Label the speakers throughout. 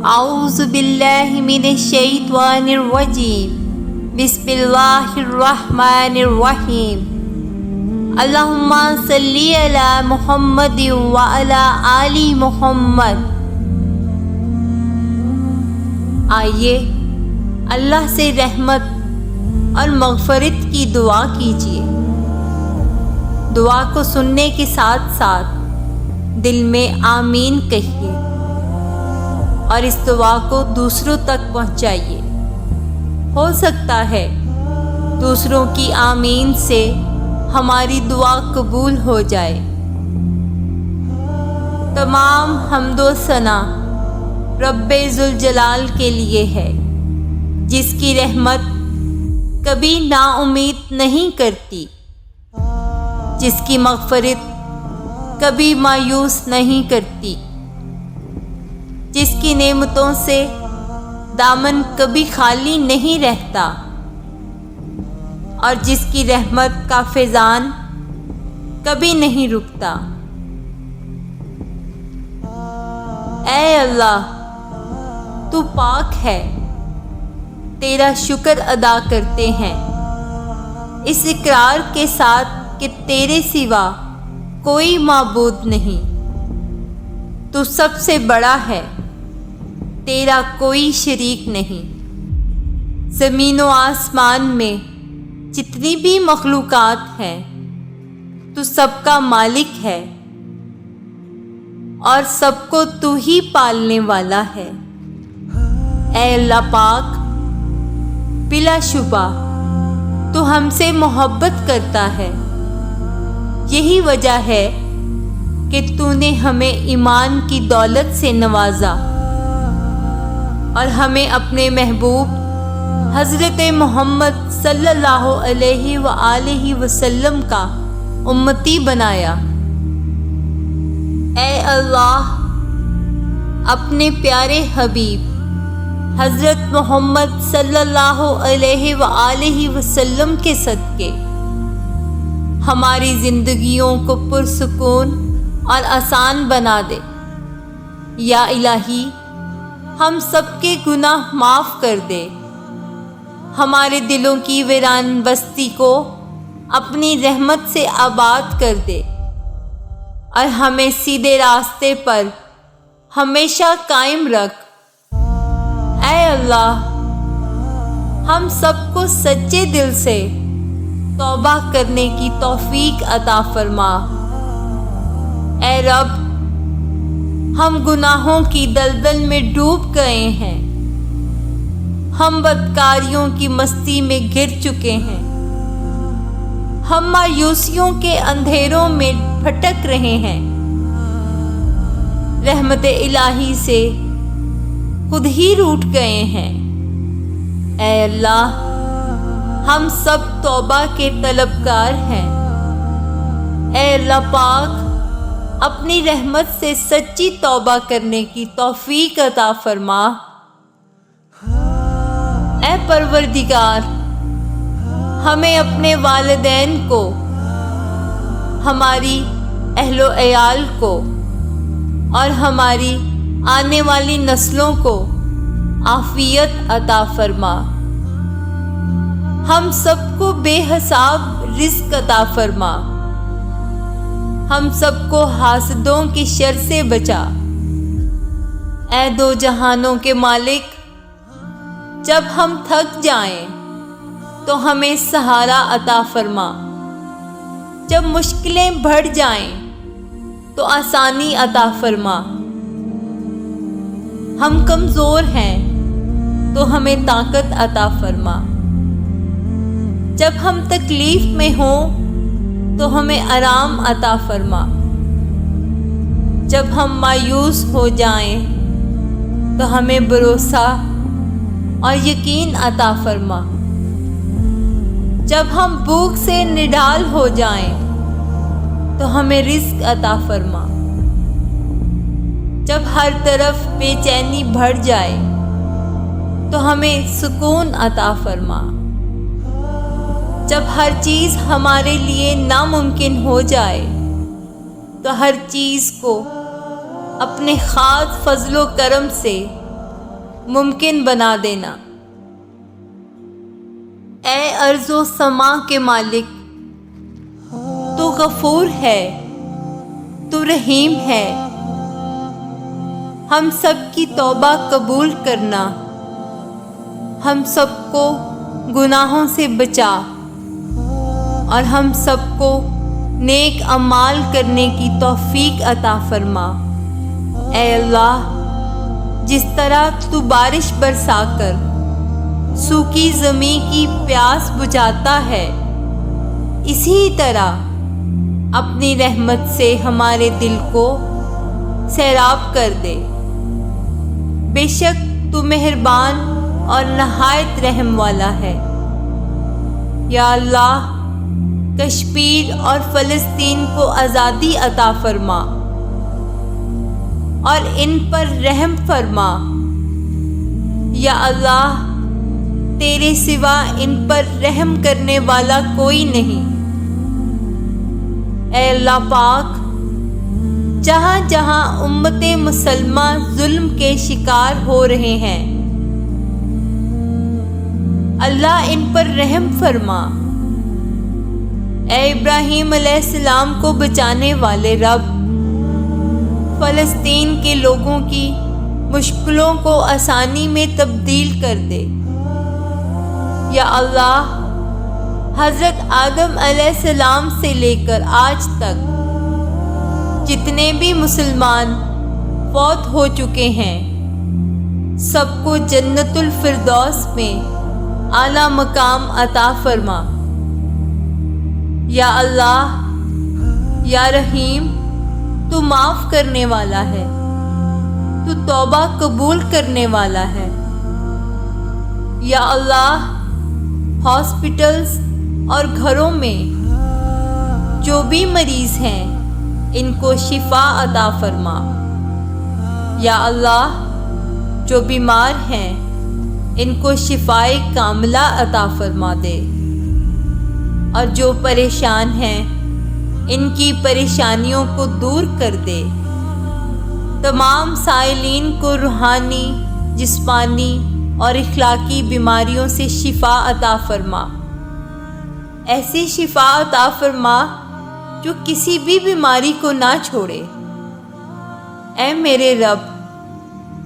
Speaker 1: اعوذ باللہ من الشیطان الرجیم بسم اللہ الرحمن الرحیم اللہم صلی علی محمد وعلی آل محمد۔ آئیے اللہ سے رحمت اور مغفرت کی دعا کیجیے۔ دعا کو سننے کے ساتھ ساتھ دل میں آمین کہیے اور اس دعا کو دوسروں تک پہنچائیے۔ ہو سکتا ہے دوسروں کی آمین سے ہماری دعا قبول ہو جائے۔ تمام حمد و ثنا رب ذوالجلال کے لیے ہے، جس کی رحمت کبھی نا امید نہیں کرتی، جس کی مغفرت کبھی مایوس نہیں کرتی، جس کی نعمتوں سے دامن کبھی خالی نہیں رہتا، اور جس کی رحمت کا فیضان کبھی نہیں رکتا۔ اے اللہ، تو پاک ہے، تیرا شکر ادا کرتے ہیں اس اقرار کے ساتھ کہ تیرے سوا کوئی معبود نہیں، تو سب سے بڑا ہے، تیرا کوئی شریک نہیں۔ زمین و آسمان میں جتنی بھی مخلوقات ہیں تو سب کا مالک ہے، اور سب کو تو ہی پالنے والا ہے۔ اے اللہ پاک، بلا شبہ تو ہم سے محبت کرتا ہے، یہی وجہ ہے کہ تو نے ہمیں ایمان کی دولت سے نوازا اور ہمیں اپنے محبوب حضرت محمد صلی اللہ علیہ وآلہ وسلم کا امتی بنایا۔ اے اللہ، اپنے پیارے حبیب حضرت محمد صلی اللہ علیہ وآلہ وسلم کے صدقے ہماری زندگیوں کو پرسکون اور آسان بنا دے۔ یا الہی، ہم سب کے گناہ معاف کر دے، ہمارے دلوں کی ویران بستی کو اپنی رحمت سے آباد کر دے، اور ہمیں سیدھے راستے پر ہمیشہ قائم رکھ۔ اے اللہ، ہم سب کو سچے دل سے توبہ کرنے کی توفیق عطا فرما۔ اے رب، ہم گناہوں کی دلدل میں ڈوب گئے ہیں، ہم بدکاریوں کی مستی میں گر چکے ہیں، ہم مایوسیوں کے اندھیروں میں بھٹک رہے ہیں، رحمت الہی سے خود ہی روٹھ گئے ہیں۔ اے اللہ، ہم سب توبہ کے طلبگار ہیں۔ اے اللہ پاک، اپنی رحمت سے سچی توبہ کرنے کی توفیق عطا فرما۔ اے پروردگار، ہمیں اپنے والدین کو، ہماری اہل و عیال کو اور ہماری آنے والی نسلوں کو عافیت عطا فرما۔ ہم سب کو بے حساب رزق عطا فرما۔ ہم سب کو حاسدوں کی شر سے بچا۔ اے دو جہانوں کے مالک، جب ہم تھک جائیں تو ہمیں سہارا عطا فرما، جب مشکلیں بڑھ جائیں تو آسانی عطا فرما۔ ہم کمزور ہیں تو ہمیں طاقت عطا فرما، جب ہم تکلیف میں ہوں تو ہمیں آرام عطا فرما، جب ہم مایوس ہو جائیں تو ہمیں بھروسہ اور یقین عطا فرما، جب ہم بھوک سے نڈال ہو جائیں تو ہمیں رزق عطا فرما، جب ہر طرف بے چینی بڑھ جائے تو ہمیں سکون عطا فرما، جب ہر چیز ہمارے لیے ناممکن ہو جائے تو ہر چیز کو اپنے خاص فضل و کرم سے ممکن بنا دینا۔ اے ارض و سما کے مالک، تو غفور ہے، تو رحیم ہے، ہم سب کی توبہ قبول کرنا، ہم سب کو گناہوں سے بچا اور ہم سب کو نیک اعمال کرنے کی توفیق عطا فرما۔ اے اللہ، جس طرح تو بارش برسا کر سوکھی زمین کی پیاس بجھاتا ہے، اسی طرح اپنی رحمت سے ہمارے دل کو سیراب کر دے۔ بے شک تو مہربان اور نہایت رحم والا ہے۔ یا اللہ، کشمیر اور فلسطین کو آزادی عطا فرما اور ان پر رحم فرما۔ یا اللہ، تیرے سوا ان پر رحم کرنے والا کوئی نہیں۔ اے اللہ پاک، جہاں جہاں امت مسلمہ ظلم کے شکار ہو رہے ہیں، اللہ ان پر رحم فرما۔ اے ابراہیم علیہ السلام کو بچانے والے رب، فلسطین کے لوگوں کی مشکلوں کو آسانی میں تبدیل کر دے۔ یا اللہ، حضرت آدم علیہ السلام سے لے کر آج تک جتنے بھی مسلمان فوت ہو چکے ہیں، سب کو جنت الفردوس میں اعلیٰ مقام عطا فرما۔ یا اللہ، یا رحیم، تو معاف کرنے والا ہے، تو توبہ قبول کرنے والا ہے۔ یا اللہ، ہاسپٹلز اور گھروں میں جو بھی مریض ہیں، ان کو شفا عطا فرما۔ یا اللہ، جو بیمار ہیں، ان کو شفائے کاملہ عطا فرما دے، اور جو پریشان ہیں، ان کی پریشانیوں کو دور کر دے۔ تمام سائلین کو روحانی، جسمانی اور اخلاقی بیماریوں سے شفا عطا فرما۔ ایسی شفا عطا فرما جو کسی بھی بیماری کو نہ چھوڑے۔ اے میرے رب،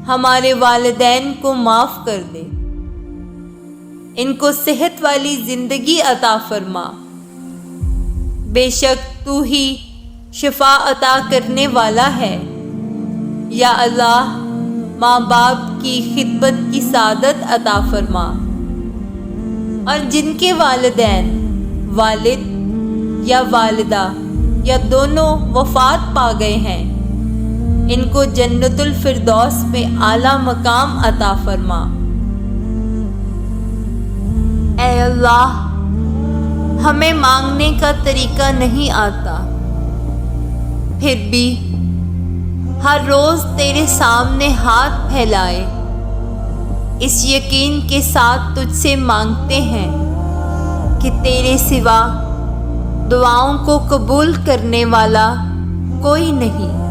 Speaker 1: ہمارے والدین کو معاف کر دے، ان کو صحت والی زندگی عطا فرما۔ بے شک تو ہی شفا عطا کرنے والا ہے۔ یا اللہ، ماں باپ کی خدمت کی سعادت عطا فرما، اور جن کے والدین، والد یا والدہ یا دونوں وفات پا گئے ہیں، ان کو جنت الفردوس میں اعلیٰ مقام عطا فرما۔ اے اللہ، ہمیں مانگنے کا طریقہ نہیں آتا، پھر بھی ہر روز تیرے سامنے ہاتھ پھیلائے اس یقین کے ساتھ تجھ سے مانگتے ہیں کہ تیرے سوا دعاؤں کو قبول کرنے والا کوئی نہیں۔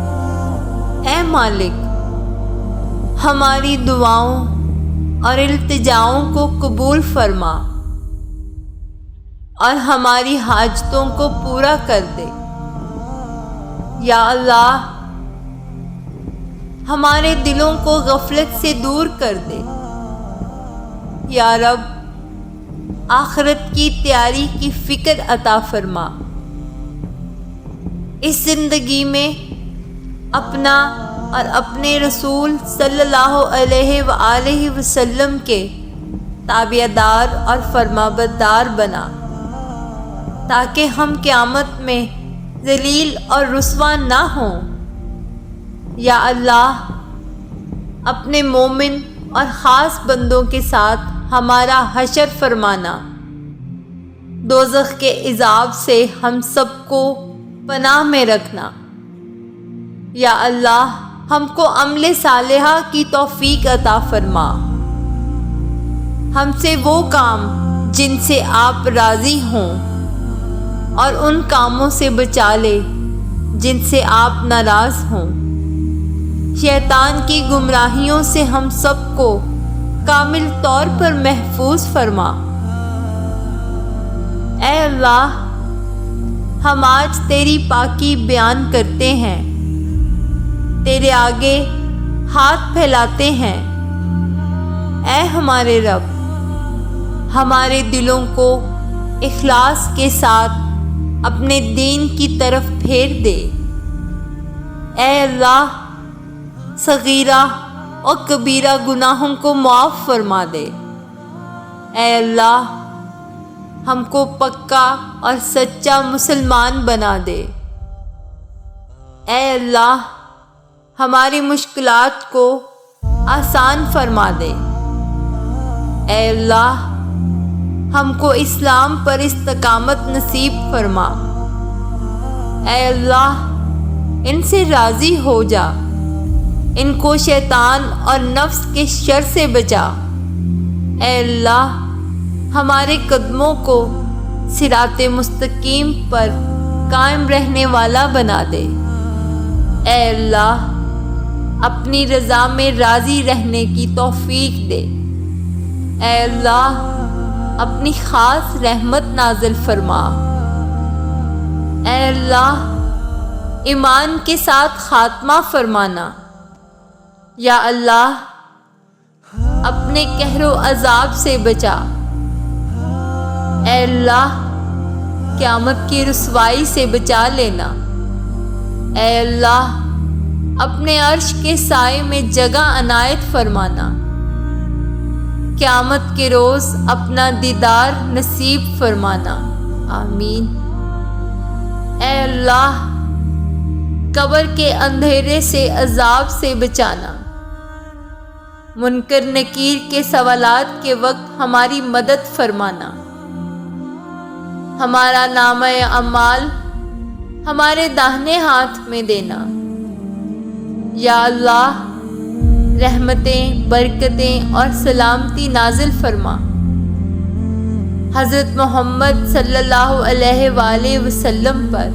Speaker 1: اے مالک، ہماری دعاؤں اور التجاؤں کو قبول فرما اور ہماری حاجتوں کو پورا کر دے۔ یا اللہ، ہمارے دلوں کو غفلت سے دور کر دے۔ یا رب، آخرت کی تیاری کی فکر عطا فرما۔ اس زندگی میں اپنا اور اپنے رسول صلی اللہ علیہ وآلہ وسلم کے تابعدار اور فرمانبردار بنا، تاکہ ہم قیامت میں ذلیل اور رسوا نہ ہوں۔ یا اللہ، اپنے مومن اور خاص بندوں کے ساتھ ہمارا حشر فرمانا، دوزخ کے عذاب سے ہم سب کو پناہ میں رکھنا۔ یا اللہ، ہم کو عمل صالحہ کی توفیق عطا فرما، ہم سے وہ کام جن سے آپ راضی ہوں، اور ان کاموں سے بچا لے جن سے آپ ناراض ہوں۔ شیطان کی گمراہیوں سے ہم سب کو کامل طور پر محفوظ فرما۔ اے اللہ، ہم آج تیری پاکی بیان کرتے ہیں، تیرے آگے ہاتھ پھیلاتے ہیں۔ اے ہمارے رب، ہمارے دلوں کو اخلاص کے ساتھ اپنے دین کی طرف پھیر دے۔ اے اللہ، صغیرہ اور کبیرہ گناہوں کو معاف فرما دے۔ اے اللہ، ہم کو پکا اور سچا مسلمان بنا دے۔ اے اللہ، ہماری مشکلات کو آسان فرما دے۔ اے اللہ، ہم کو اسلام پر استقامت نصیب فرما۔ اے اللہ، ان سے راضی ہو جا، ان کو شیطان اور نفس کے شر سے بچا۔ اے اللہ، ہمارے قدموں کو صراط مستقیم پر قائم رہنے والا بنا دے۔ اے اللہ، اپنی رضا میں راضی رہنے کی توفیق دے۔ اے اللہ، اپنی خاص رحمت نازل فرما۔ اے اللہ، ایمان کے ساتھ خاتمہ فرمانا۔ یا اللہ، اپنے قہر و عذاب سے بچا۔ اے اللہ، قیامت کی رسوائی سے بچا لینا۔ اے اللہ، اپنے عرش کے سائے میں جگہ عنایت فرمانا۔ قیامت کے روز اپنا دیدار نصیب فرمانا۔ آمین۔ اے اللہ، قبر کے اندھیرے سے عذاب سے بچانا۔ منکر نکیر کے سوالات کے وقت ہماری مدد فرمانا۔ ہمارا نامہ اعمال ہمارے داہنے ہاتھ میں دینا۔ یا اللہ، رحمتیں، برکتیں اور سلامتی نازل فرما۔ حضرت محمد صلی اللہ علیہ وآلہ وسلم پر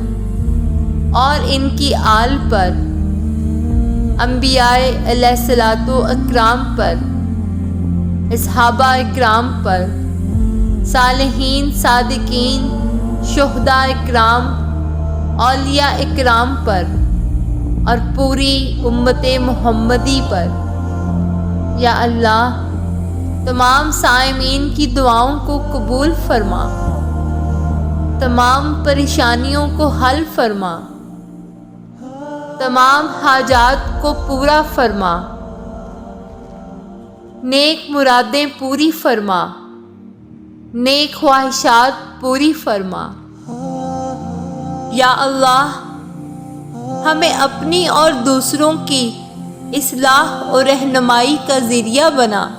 Speaker 1: اور ان کی آل پر، انبیاء علیہ الصلوۃ والسلام پر، اصحابہ اکرام پر، صالحین، صادقین، شہداء اکرام، اولیاء اکرام پر اور پوری امت محمدی پر۔ یا اللہ، تمام سائمین کی دعاؤں کو قبول فرما، تمام پریشانیوں کو حل فرما، تمام حاجات کو پورا فرما، نیک مرادیں پوری فرما، نیک خواہشات پوری فرما۔ یا اللہ، ہمیں اپنی اور دوسروں کی اصلاح اور رہنمائی کا ذریعہ بنا۔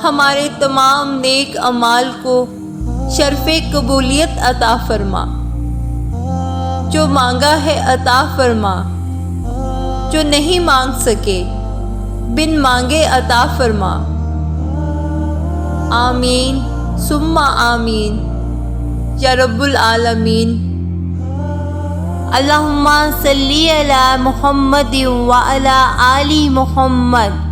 Speaker 1: ہمارے تمام نیک اعمال کو شرف قبولیت عطا فرما۔ جو مانگا ہے عطا فرما، جو نہیں مانگ سکے بن مانگے عطا فرما۔ آمین ثم آمین یا رب العالمین۔ اللہم صلی علی محمد وعلی آل محمد۔